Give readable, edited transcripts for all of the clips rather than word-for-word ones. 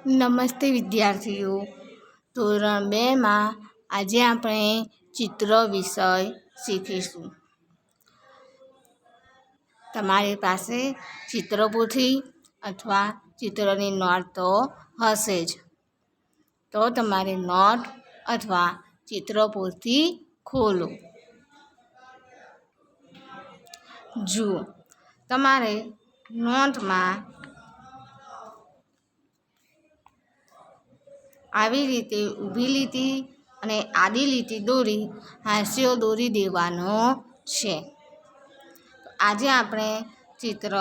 નમસ્તે વિદ્યાર્થીઓ. ધોરણ 2માં આજે આપણે ચિત્ર વિષય શીખીશું. તમારી પાસે ચિત્રપોથી અથવા ચિત્રની નોટ તો હશે જ. તો તમારી નોટ અથવા ચિત્રપોથી ખોલો. જુઓ, તમારે નોટમાં આવી રીતે ઊભી લીટી અને આડી લીટી દોરી હાંસિયો દોરી દેવાનો છે. આજે આપણે ચિત્ર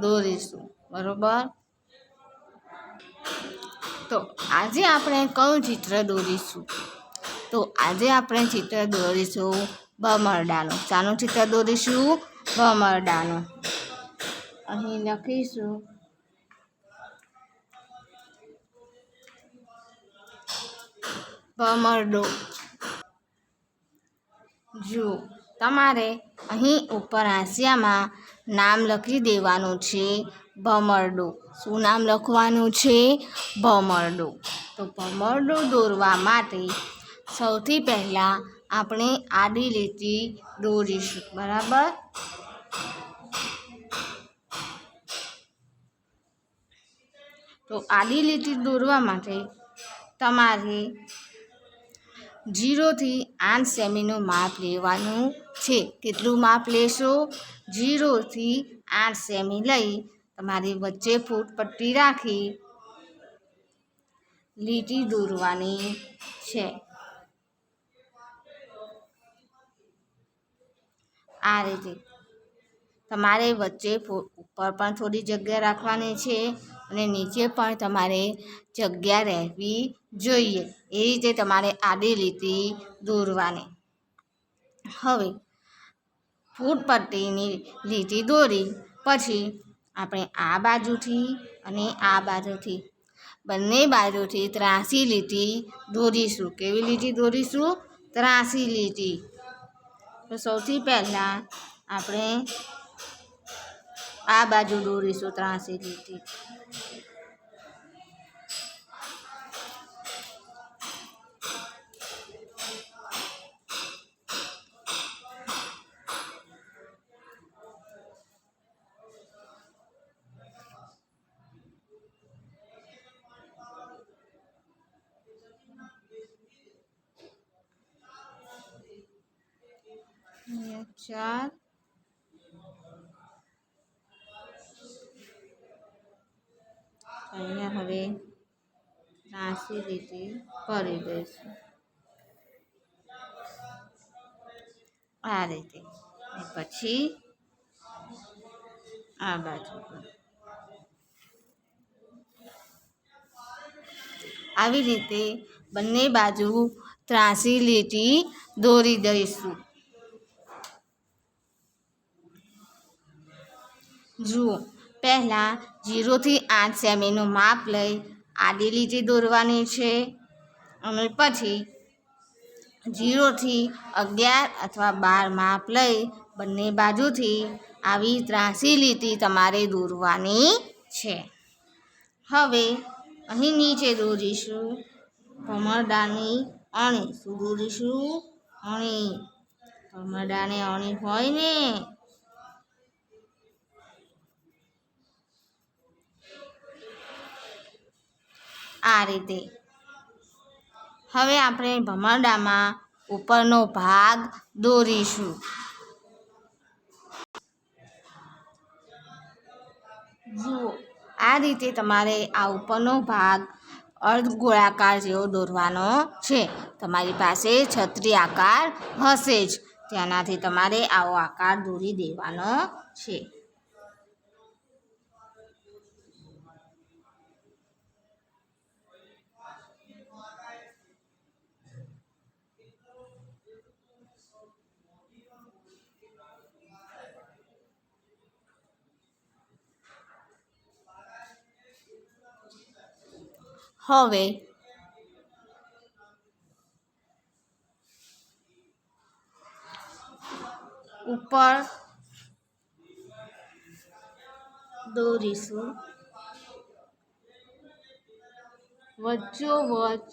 દોરીશું, બરોબર? તો આજે આપણે કયું ચિત્ર દોરીશું? તો આજે આપણે ચિત્ર દોરીશું ભમરડાનું. શાનું ચિત્ર દોરીશું? ભમરડાનું. અહીં લખીશું ભમરડો. જુઓ, તમારે અહીં ઉપર હાંસિયામાં નામ લખી દેવાનું છે ભમરડો. શું નામ લખવાનું છે? ભમરડો. તો ભમરડો દોરવા માટે સૌથી પહેલાં આપણે આડી લીટી દોરીશું, બરાબર? તો આડી લીટી દોરવા માટે તમારે 0 થી 8 સેમીનું માપ લેવાનું છે. કેટલું માપ લેશો? 0 થી 8 સેમી લઈ તમારી વચ્ચે ફૂટ પટ્ટી રાખી લીટી દોરવાની છે. આ રીતે તમારે વચ્ચે ઉપર પણ થોડી જગ્યા રાખવાની છે અને નીચે પણ તમારે જગ્યા રહેવી જોઈએ. એ રીતે તમારે આડી લીટી દોરવાની. હવે ફૂટ પટ્ટીની લીટી દોરી પછી આપણે આ બાજુથી અને આ બાજુથી બંને બાજુથી ત્રાસી લીટી દોરીશું. કેવી લીટી દોરીશું? ત્રાસી લીટી. તો સૌથી પહેલાં આપણે આ બાજુ દોરીશું ત્રાસી લીટી. ચાર અહીંયા હવે ત્રાસી લીટી કરી દઈશું આ રીતે. પછી આ બાજુ આવી રીતે બંને બાજુ ત્રાસી લીટી દોરી દઈશું. જુઓ, પહેલાં 0 થી 8 સેમીનું માપ લઈ આડી લીટી દોરવાની છે અને પછી 0 થી 11 અથવા 12 માપ લઈ બંને બાજુથી આવી ત્રાસી લીટી તમારે દોરવાની છે. હવે અહીં નીચે દોરીશું ભમરડાની અણી. શું દોરીશું? અણી. ભમરડાને અણી હોય ને. આ રીતે. હવે આપણે ભમરડામાં ઉપરનો ભાગ દોરીશું. જુઓ, આ રીતે તમારે આ ઉપરનો ભાગ અર્ધ ગોળાકાર જેવો દોરવાનો છે. તમારી પાસે છત્રી આકાર હશે જ, તેનાથી તમારે આવો આકાર દોરી દેવાનો છે. હવે ઉપર દોરીશું વચ્ચોવચ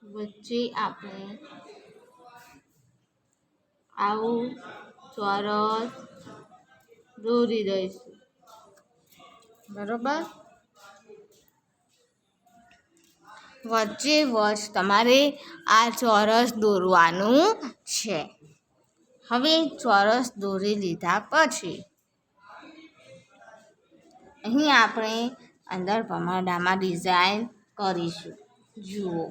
વચ્ચે આપણે આવું ચોરસ દોરી દઈશું. બરોબર. વચ્ચે વચ તમારે આ ચોરસ દોરવાનું છે. હવે ચોરસ દોરી લીધા પછી અહીં આપણે અંદર ભમરડામાં ડિઝાઇન કરીશું. જુઓ,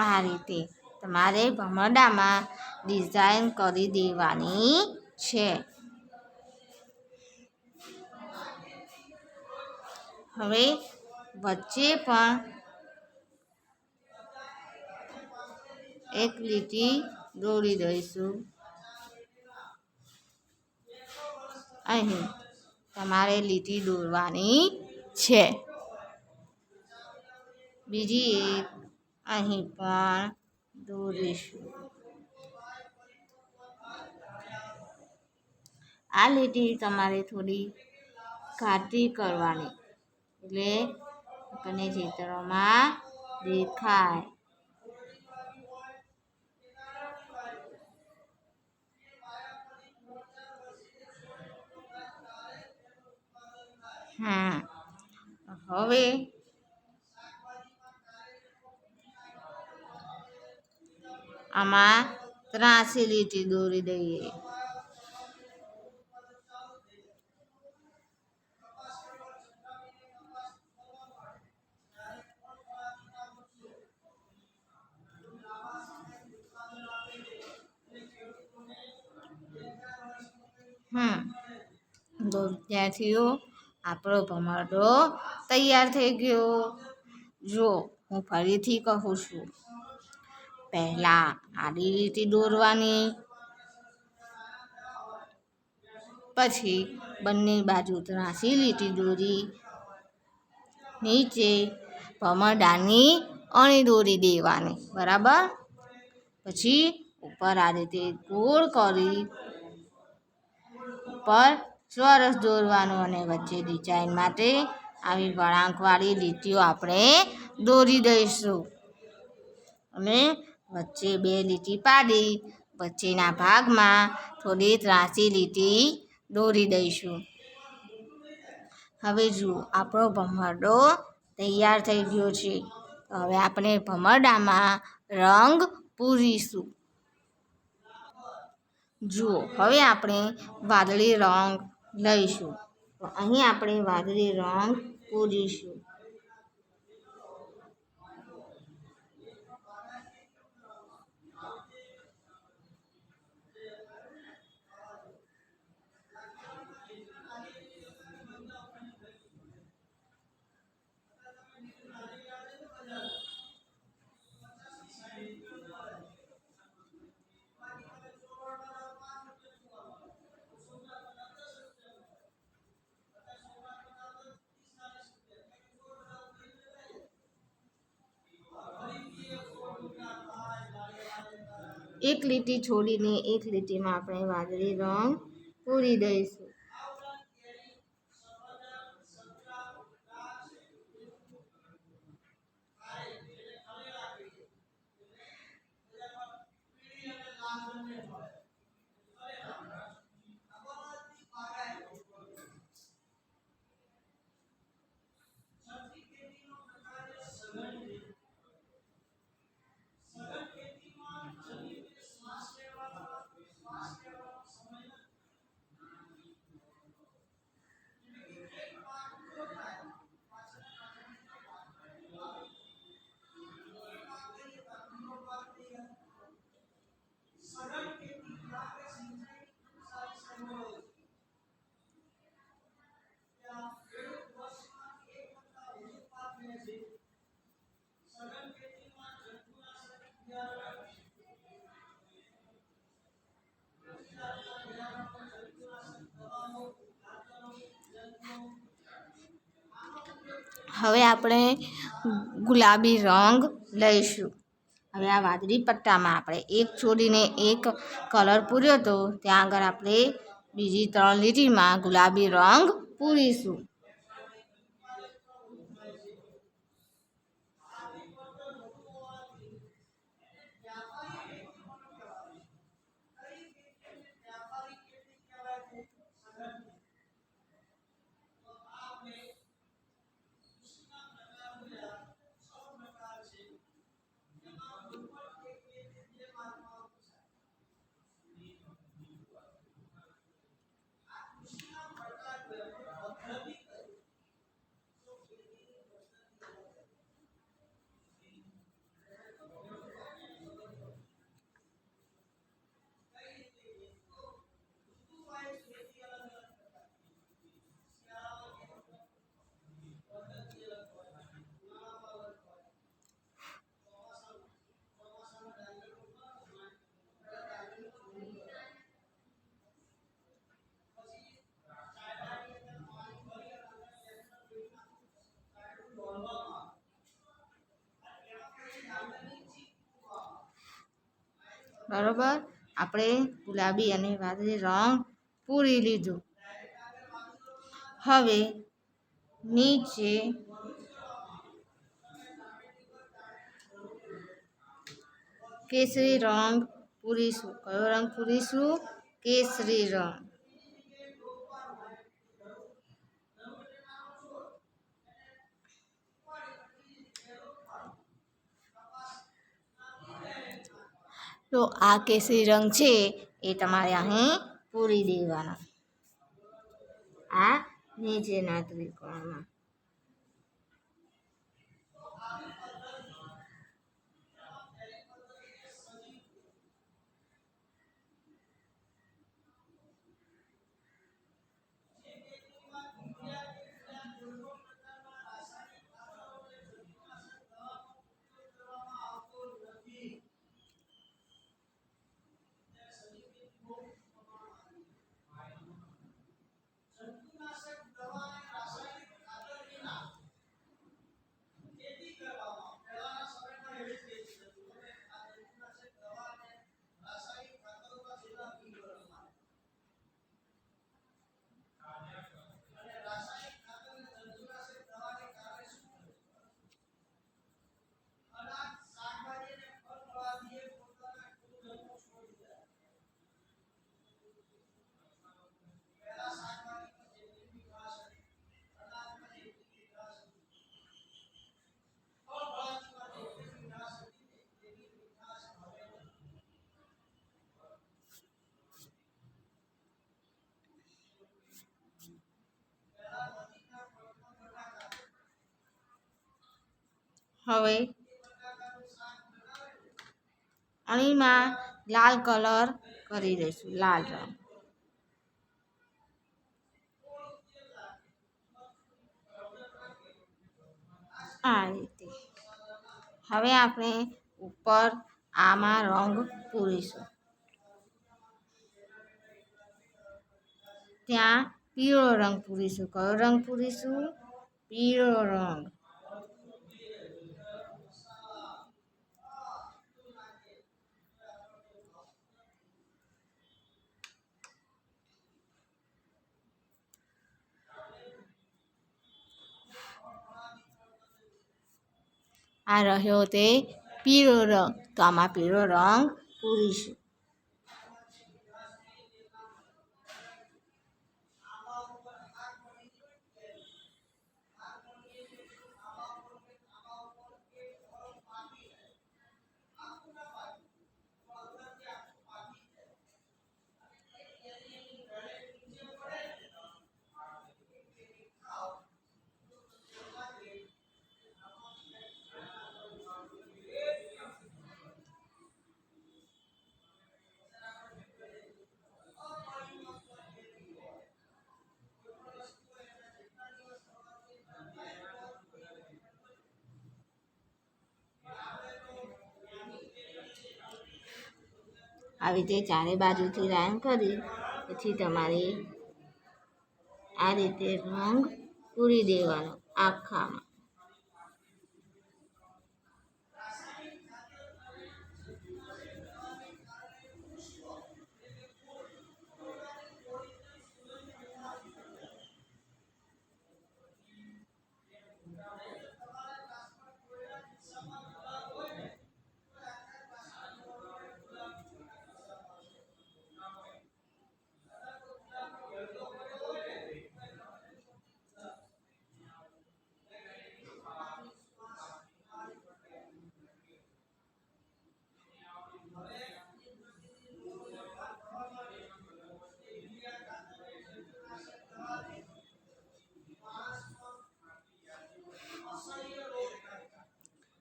આ રીતે તમારે ભમરડામાં ડિઝાઇન કરી દેવાની છે. હવે વચ્ચે પણ એક લીટી દોરી દઈશું. અહીં તમારે લીટી દોરવાની છે. બીજી એક અહીં પણ દોરીશું. આ લીટી તમારે થોડી ઘાટી કરવાની, એટલે આપણને ચિત્રમાં દેખાય. હવે આમાં ત્રાસી લીટી દોરી દઈએ. તો વિદ્યાર્થીઓ, આપણો ભમરડો તૈયાર થઈ ગયો. જો હું ફરીથી કહું છું, પહેલાં આડી લીટી દોરવાની, પછી બંને બાજુ ત્રાસી લીટી દોરી, નીચે ભમરડાની અણી દોરી દેવાની. બરાબર. પછી ઉપર આ રીતે ગોળ કરી ઉપર ચોરસ દોરવાનું અને વચ્ચે ડિઝાઇન માટે આવી વળાંકવાળી લીટીઓ આપણે દોરી દઈશું. અને વચ્ચે બે લીટી પાડી વચ્ચેના ભાગમાં થોડી ત્રાસી લીટી દોરી દઈશું. હવે જુઓ, આપણો ભમરડો તૈયાર થઈ ગયો છે. હવે આપણે ભમરડામાં રંગ પૂરીશું. જુઓ, હવે આપણે વાદળી રંગ લઈશું. તો અહીં આપણે વાદળી રંગ પૂરીશું. એક લીટી છોડીને એક લીટીમાં આપણે વાદળી રંગ પૂરી દઈશું. હવે આપણે ગુલાબી રંગ લઈશું. હવે આ વાદળી પટ્ટામાં આપણે એક છોડીને એક કલર પૂર્યો હતો, ત્યાં આગળ આપણે બીજી 3 લીટીમાં ગુલાબી રંગ પૂરીશું. બરોબર, આપણે ગુલાબી અને વાદળી રંગ પૂરી લીધું. હવે નીચે કેસરી રંગ પૂરીશું. કયો રંગ પૂરીશું? કેસરી રંગ. તો આ કેસરી રંગ છે એ તમારે અહીં પૂરી દેવાનો, આ નીચેના ત્રિકોણમાં. હવે અણીમાં લાલ કલર કરી દઈશું, લાલ રંગ. આ રીતે. હવે આપણે ઉપર આમાં રંગ પૂરીશું. ત્યાં પીળો રંગ પૂરીશું. કયો રંગ પૂરીશું? પીળો રંગ. આ રહ્યો તે પીળો રંગ, તો આમાં પીળો રંગ પૂરીશું. આવી રીતે ચારે બાજુથી લાઈન કરી પછી તમારે આ રીતે રંગ પૂરી દેવાનો આખામાં.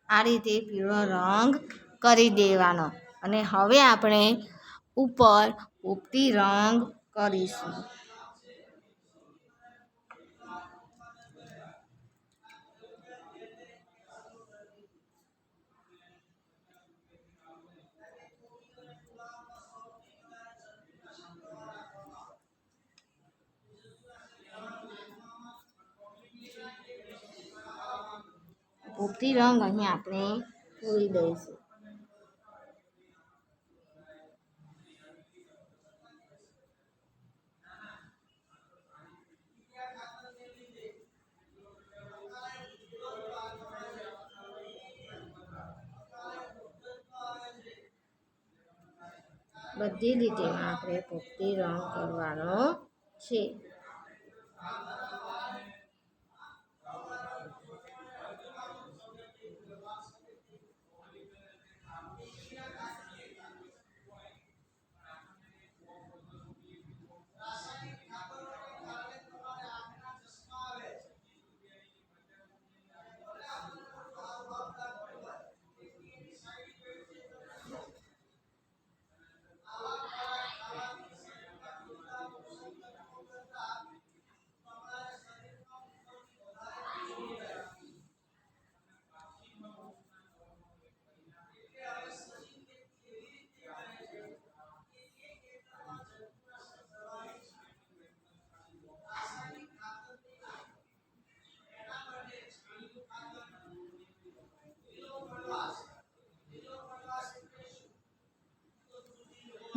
આ રીતે પીળો રંગ કરી દેવાનો અને હવે આપણે ઉપર પોપટી રંગ કરીશું. પોપટી રંગ અહીં આપણે પૂરી દઈશું. બધી લીટીમાં આપણે પોપટી રંગ કરવાનો છે.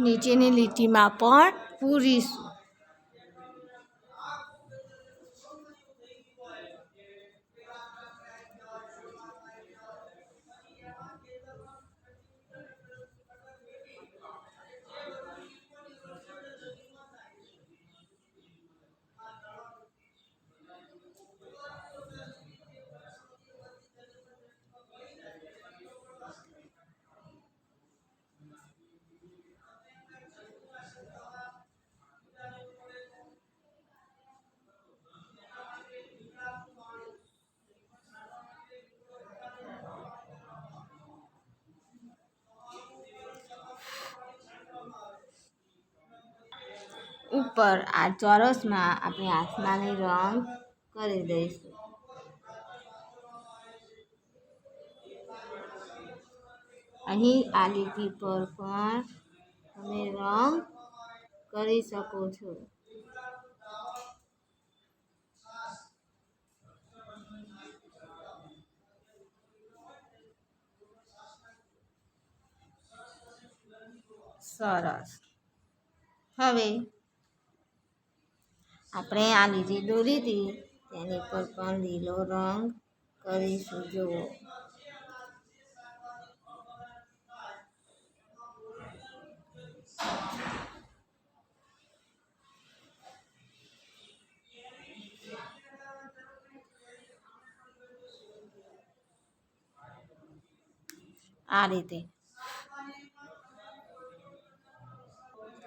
નીચેની લીટીમાં પણ પૂરીશું. ઉપર આ ચોરસમાં આપણે આસમાની રંગ કરી દઈશું. અહીં આ લીટી પર પણ તમે રંગ કરી શકો છો. સરસ. હવે આપણે આ લીટી દોરી હતી તેની પર પણ લીલો રંગ કરીશું. જુઓ, આ રીતે.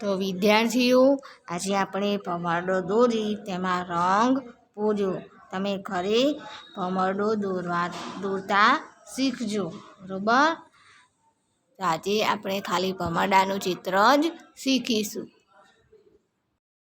તો વિદ્યાર્થીઓ, આજે આપણે ભમરડો દોરી તેમાં રંગ પૂર્યો. તમે ઘરે ભમરડો દોરતા શીખજો, બરાબર. તો આજે આપણે ખાલી ભમરડાનું ચિત્ર જ શીખીશું.